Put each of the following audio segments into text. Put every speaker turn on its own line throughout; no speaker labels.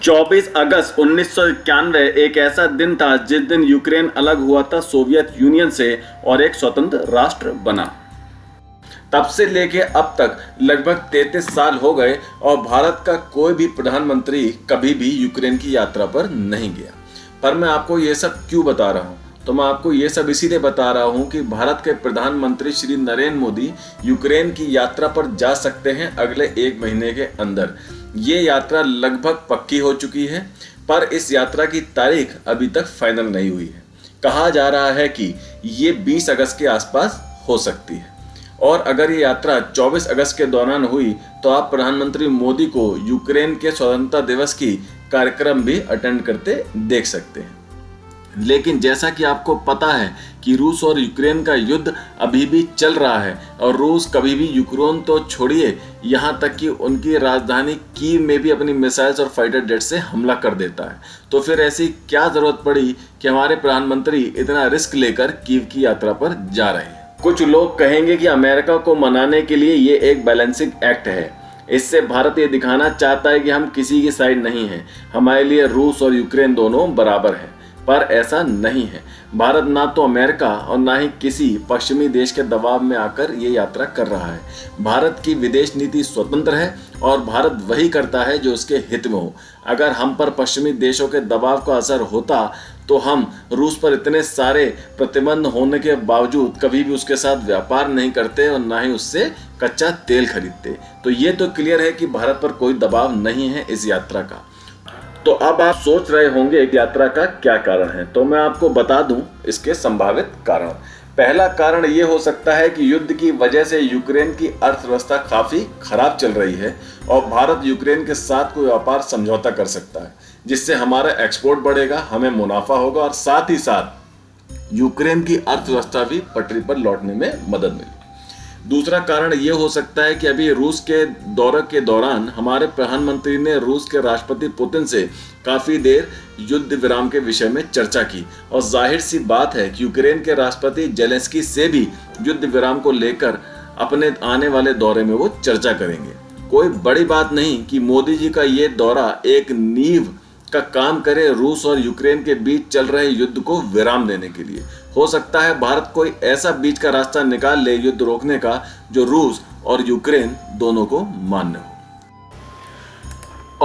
24 अगस्त 1991 एक ऐसा दिन था जिस दिन यूक्रेन अलग हुआ था सोवियत यूनियन से और एक स्वतंत्र राष्ट्र बना। तब से लेके अब तक लगभग 33 साल हो गए और भारत का कोई भी प्रधानमंत्री कभी भी यूक्रेन की यात्रा पर नहीं गया। पर मैं आपको ये सब क्यों बता रहा हूँ? तो मैं आपको ये सब इसीलिए बता रहा हूँ कि भारत के प्रधानमंत्री श्री नरेंद्र मोदी यूक्रेन की यात्रा पर जा सकते हैं अगले 1 महीने के अंदर। ये यात्रा लगभग पक्की हो चुकी है, पर इस यात्रा की तारीख अभी तक फाइनल नहीं हुई है। कहा जा रहा है कि ये 20 अगस्त के आसपास हो सकती है और अगर ये यात्रा 24 अगस्त के दौरान हुई तो आप प्रधानमंत्री मोदी को यूक्रेन के स्वतंत्रता दिवस की कार्यक्रम भी अटेंड करते देख सकते हैं। लेकिन जैसा कि आपको पता है कि रूस और यूक्रेन का युद्ध अभी भी चल रहा है और रूस कभी भी यूक्रेन तो छोड़िए, यहाँ तक कि उनकी राजधानी कीव में भी अपनी मिसाइल्स और फाइटर जेट से हमला कर देता है। तो फिर ऐसी क्या जरूरत पड़ी कि हमारे प्रधानमंत्री इतना रिस्क लेकर कीव की यात्रा पर जा रहे हैं? कुछ लोग कहेंगे कि अमेरिका को मनाने के लिए ये एक बैलेंसिंग एक्ट है। इससे भारत ये दिखाना चाहता है कि हम किसी की साइड नहीं हैं, हमारे लिए रूस और यूक्रेन दोनों बराबर हैं। पर ऐसा नहीं है। भारत ना तो अमेरिका और ना ही किसी पश्चिमी देश के दबाव में आकर ये यात्रा कर रहा है। भारत की विदेश नीति स्वतंत्र है और भारत वही करता है जो उसके हित में हो। अगर हम पर पश्चिमी देशों के दबाव का असर होता तो हम रूस पर इतने सारे प्रतिबंध होने के बावजूद कभी भी उसके साथ व्यापार नहीं करते और ना ही उससे कच्चा तेल खरीदते। तो ये तो क्लियर है कि भारत पर कोई दबाव नहीं है इस यात्रा का। तो अब आप सोच रहे होंगे कि यात्रा का क्या कारण है, तो मैं आपको बता दूं इसके संभावित कारण। पहला कारण ये हो सकता है कि युद्ध की वजह से यूक्रेन की अर्थव्यवस्था काफी खराब चल रही है और भारत यूक्रेन के साथ कोई व्यापार समझौता कर सकता है जिससे हमारा एक्सपोर्ट बढ़ेगा, हमें मुनाफा होगा और साथ ही साथ यूक्रेन की अर्थव्यवस्था भी पटरी पर लौटने में मदद मिलेगी। दूसरा कारण यह हो सकता है कि अभी रूस के दौरे के दौरान हमारे प्रधानमंत्री ने रूस के राष्ट्रपति पुतिन से काफी देर युद्ध विराम के विषय में चर्चा की और जाहिर सी बात है कि यूक्रेन के राष्ट्रपति जेलेंस्की से भी युद्ध विराम को लेकर अपने आने वाले दौरे में वो चर्चा करेंगे। कोई बड़ी बात नहीं कि मोदी जी का ये दौरा एक नींव का काम करे रूस और यूक्रेन के बीच चल रहे युद्ध को विराम देने के लिए। हो सकता है भारत कोई ऐसा बीच का रास्ता निकाल ले युद्ध रोकने का जो रूस और यूक्रेन दोनों को मान्य हो।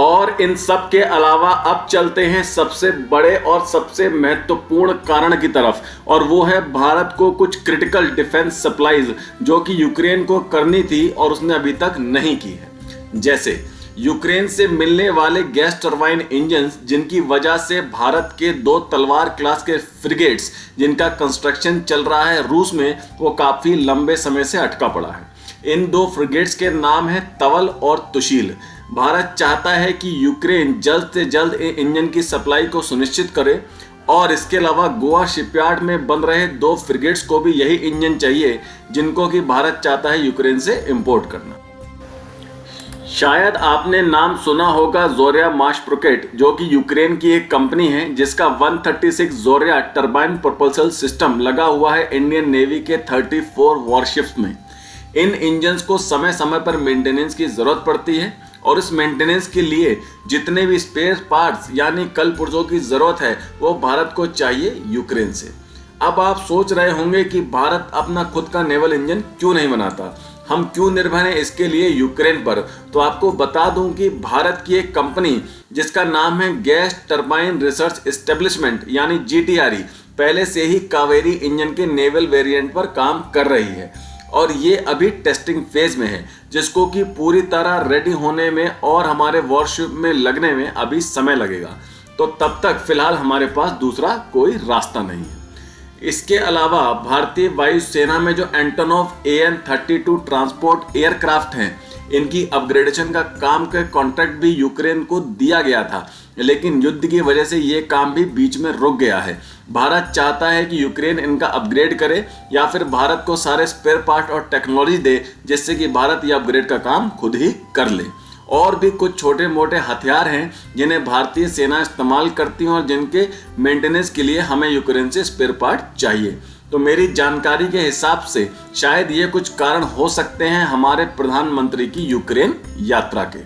और इन सब के अलावा अब चलते हैं सबसे बड़े और सबसे महत्वपूर्ण कारण की तरफ, और वो है भारत को कुछ क्रिटिकल डिफेंस सप्लाईज जो कि यूक्रेन को करनी थी और उसने अभी तक नहीं की है। जैसे यूक्रेन से मिलने वाले गैस टरबाइन इंजन जिनकी वजह से भारत के 2 तलवार क्लास के फ्रिगेट्स जिनका कंस्ट्रक्शन चल रहा है रूस में, वो काफी लंबे समय से अटका पड़ा है। इन 2 फ्रिगेट्स के नाम है तवल और तुशील। भारत चाहता है कि यूक्रेन जल्द से जल्द इन इंजन की सप्लाई को सुनिश्चित करे और इसके अलावा गोवा शिपयार्ड में बन रहे 2 फ्रिगेट्स को भी यही इंजन चाहिए जिनको कि भारत चाहता है यूक्रेन से इंपोर्ट करना। शायद आपने नाम सुना होगा जोरिया माशप्रोकेट, जो कि यूक्रेन की एक कंपनी है जिसका 136 जोरिया टरबाइन प्रोपल्सल सिस्टम लगा हुआ है इंडियन नेवी के 34 वॉरशिप्स में। इन इंजन्स को समय समय पर मेंटेनेंस की जरूरत पड़ती है और इस मेंटेनेंस के लिए जितने भी स्पेयर पार्ट्स यानी कल पुर्जों की जरूरत है वो भारत को चाहिए यूक्रेन से। अब आप सोच रहे होंगे कि भारत अपना खुद का नेवल इंजन क्यों नहीं बनाता, हम क्यों निर्भर हैं इसके लिए यूक्रेन पर। तो आपको बता दूं कि भारत की एक कंपनी जिसका नाम है गैस टरबाइन रिसर्च एस्टेब्लिशमेंट यानी GTRE पहले से ही कावेरी इंजन के नेवल वेरिएंट पर काम कर रही है और ये अभी टेस्टिंग फेज में है जिसको कि पूरी तरह रेडी होने में और हमारे वॉरशिप में लगने में अभी समय लगेगा। तो तब तक फिलहाल हमारे पास दूसरा कोई रास्ता नहीं है। इसके अलावा भारतीय वायुसेना में जो एंटोनोव AN-32 ट्रांसपोर्ट एयरक्राफ्ट हैं, इनकी अपग्रेडेशन का काम का कॉन्ट्रैक्ट भी यूक्रेन को दिया गया था, लेकिन युद्ध की वजह से ये काम भी बीच में रुक गया है। भारत चाहता है कि यूक्रेन इनका अपग्रेड करे या फिर भारत को सारे स्पेयर पार्ट और टेक्नोलॉजी दे जिससे कि भारत ये अपग्रेड का काम खुद ही कर ले। और भी कुछ छोटे मोटे हथियार हैं जिन्हें भारतीय सेना इस्तेमाल करती है और जिनके मेंटेनेंस के लिए हमें यूक्रेन से स्पेयर पार्ट चाहिए। तो मेरी जानकारी के हिसाब से शायद ये कुछ कारण हो सकते हैं हमारे प्रधानमंत्री की यूक्रेन यात्रा के।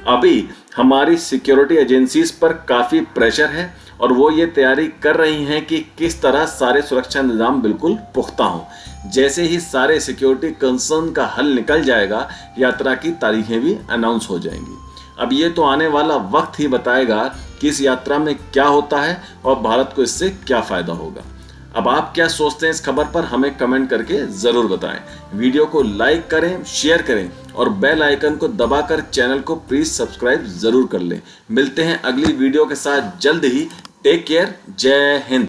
अभी हमारी सिक्योरिटी एजेंसीज पर काफ़ी प्रेशर है और वो ये तैयारी कर रही हैं कि किस तरह सारे सुरक्षा निज़ाम बिल्कुल पुख्ता हों। जैसे ही सारे सिक्योरिटी कंसर्न का हल निकल जाएगा, यात्रा की तारीखें भी अनाउंस हो जाएंगी। अब ये तो आने वाला वक्त ही बताएगा कि इस यात्रा में क्या होता है और भारत को इससे क्या फ़ायदा होगा। अब आप क्या सोचते हैं इस खबर पर, हमें कमेंट करके ज़रूर बताएं। वीडियो को लाइक करें, शेयर करें और बेल आइकन को दबाकर चैनल को प्लीज़ सब्सक्राइब ज़रूर कर लें। मिलते हैं अगली वीडियो के साथ जल्द ही। Take care. जय हिंद।